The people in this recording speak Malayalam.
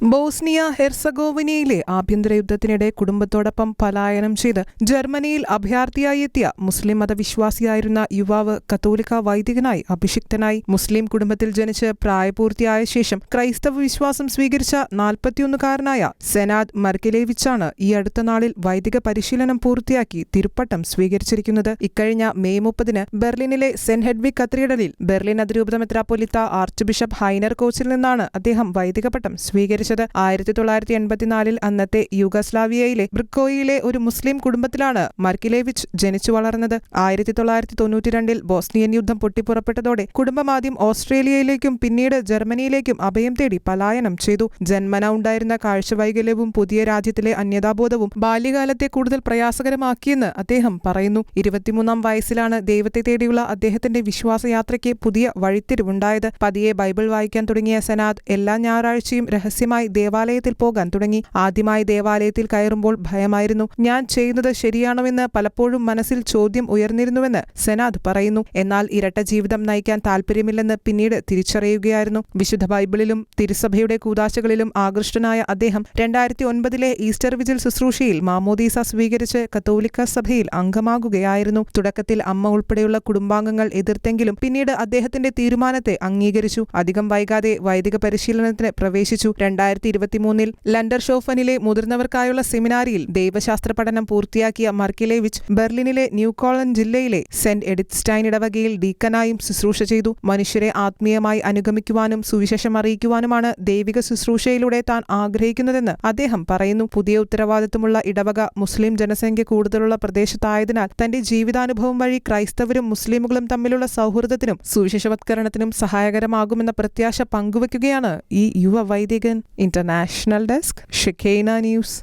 ബോസ്നിയ ഹെർസഗോവിനയിലെ ആഭ്യന്തര യുദ്ധത്തിനിടെ കുടുംബത്തോടൊപ്പം പലായനം ചെയ്ത് ജർമ്മനിയിൽ അഭയാർത്ഥിയായി എത്തിയ മുസ്ലിം മതവിശ്വാസിയായിരുന്ന യുവാവ് കത്തോലിക്ക വൈദികനായി അഭിഷിക്തനായി. മുസ്ലിം കുടുംബത്തിൽ ജനിച്ച് പ്രായപൂർത്തിയായ ശേഷം ക്രൈസ്തവ വിശ്വാസം സ്വീകരിച്ച 41-കാരനായ സെനാദ് മർക്കിലേവിച്ചാണ് ഈ അടുത്ത നാളിൽ വൈദിക പരിശീലനം പൂർത്തിയാക്കി തിരുപ്പട്ടം സ്വീകരിച്ചിരിക്കുന്നത്. ഇക്കഴിഞ്ഞ മെയ് 30-ന് ബെർലിനിലെ സെന്റ് ഹെഡ്വിഗ് കത്തീഡ്രലിൽ ബെർലിൻ അതിരൂപത മെത്രാപ്പൊലീത്ത ആർച്ച് ബിഷപ്പ് ഹൈനർ കോച്ചിൽ നിന്നാണ് അദ്ദേഹം വൈദികപട്ടം സ്വീകരിച്ചത്. 1984-ൽ അന്നത്തെ യുഗസ്ലാവിയയിലെ ബ്രിക്കോയിലെ ഒരു മുസ്ലിം കുടുംബത്തിലാണ് മർക്കിലേവിച്ച് ജനിച്ചു വളർന്നത്. 1992-ൽ ബോസ്നിയൻ യുദ്ധം പൊട്ടിപ്പുറപ്പെട്ടതോടെ കുടുംബം ആദ്യം ഓസ്ട്രേലിയയിലേക്കും പിന്നീട് ജർമ്മനിയിലേക്കും അഭയം തേടി പലായനം ചെയ്തു. ജന്മന ഉണ്ടായിരുന്ന കാഴ്ചവൈകല്യവും പുതിയ രാജ്യത്തിലെ അന്യതാബോധവും ബാല്യകാലത്തെ കൂടുതൽ പ്രയാസകരമാക്കിയെന്ന് അദ്ദേഹം പറയുന്നു. 23-ാം വയസ്സിലാണ് ദൈവത്തെ തേടിയുള്ള അദ്ദേഹത്തിന്റെ വിശ്വാസയാത്രയ്ക്ക് പുതിയ വഴിത്തിരിവുണ്ടായത്. പതിയെ ബൈബിൾ വായിക്കാൻ തുടങ്ങിയ സെനാദ് എല്ലാ ഞായറാഴ്ചയും രഹസ്യമായി ദേവാലയത്തിൽ പോകാൻ തുടങ്ങി. ആദ്യമായി ദേവാലയത്തിൽ കയറുമ്പോൾ ഭയമായിരുന്നു. ഞാൻ ചെയ്യുന്നത് ശരിയാണോവെന്ന് പലപ്പോഴും മനസ്സിൽ ചോദ്യം ഉയർന്നിരുന്നുവെന്ന് സെനാദ് പറയുന്നു. എന്നാൽ ഇരട്ട ജീവിതം നയിക്കാൻ താൽപ്പര്യമില്ലെന്ന് പിന്നീട് തിരിച്ചറിയുകയായിരുന്നു. വിശുദ്ധ ബൈബിളിലും തിരുസഭയുടെ കൂദാശകളിലും ആകൃഷ്ടനായ അദ്ദേഹം 2009-ലെ ഈസ്റ്റർ വിജിൽ ശുശ്രൂഷയിൽ മാമോദീസ സ്വീകരിച്ച് കത്തോലിക്ക സഭയിൽ അംഗമാകുകയായിരുന്നു. തുടക്കത്തിൽ അമ്മ ഉൾപ്പെടെയുള്ള കുടുംബാംഗങ്ങൾ എതിർത്തെങ്കിലും പിന്നീട് അദ്ദേഹത്തിന്റെ തീരുമാനത്തെ അംഗീകരിച്ചു. അധികം വൈകാതെ വൈദിക പരിശീലനത്തിന് പ്രവേശിച്ചു. 2023-ൽ ലണ്ടർഷോഫനിലെ മുതിർന്നവർക്കായുള്ള സെമിനാരിയിൽ ദൈവശാസ്ത്ര പഠനം പൂർത്തിയാക്കിയ മർക്കിലേവിച്ച് ബെർലിനിലെ ന്യൂകോളൻ ജില്ലയിലെ സെന്റ് എഡിത്സ്റ്റൈൻ ഇടവകയിൽ ഡീക്കനായും ശുശ്രൂഷ ചെയ്തു. മനുഷ്യരെ ആത്മീയമായി അനുഗമിക്കുവാനും സുവിശേഷം അറിയിക്കുവാനുമാണ് ദൈവിക ശുശ്രൂഷയിലൂടെ താൻ ആഗ്രഹിക്കുന്നതെന്ന് അദ്ദേഹം പറയുന്നു. പുതിയ ഉത്തരവാദിത്തമുള്ള ഇടവക മുസ്ലിം ജനസംഖ്യ കൂടുതലുള്ള പ്രദേശത്തായതിനാൽ തന്റെ ജീവിതാനുഭവം വഴി ക്രൈസ്തവരും മുസ്ലിമുകളും തമ്മിലുള്ള സൗഹൃദത്തിനും സുവിശേഷവത്കരണത്തിനും സഹായകരമാകുമെന്ന പ്രത്യാശ പങ്കുവയ്ക്കുകയാണ് ഈ യുവ വൈദികൻ. International desk, ഷെഖേന news.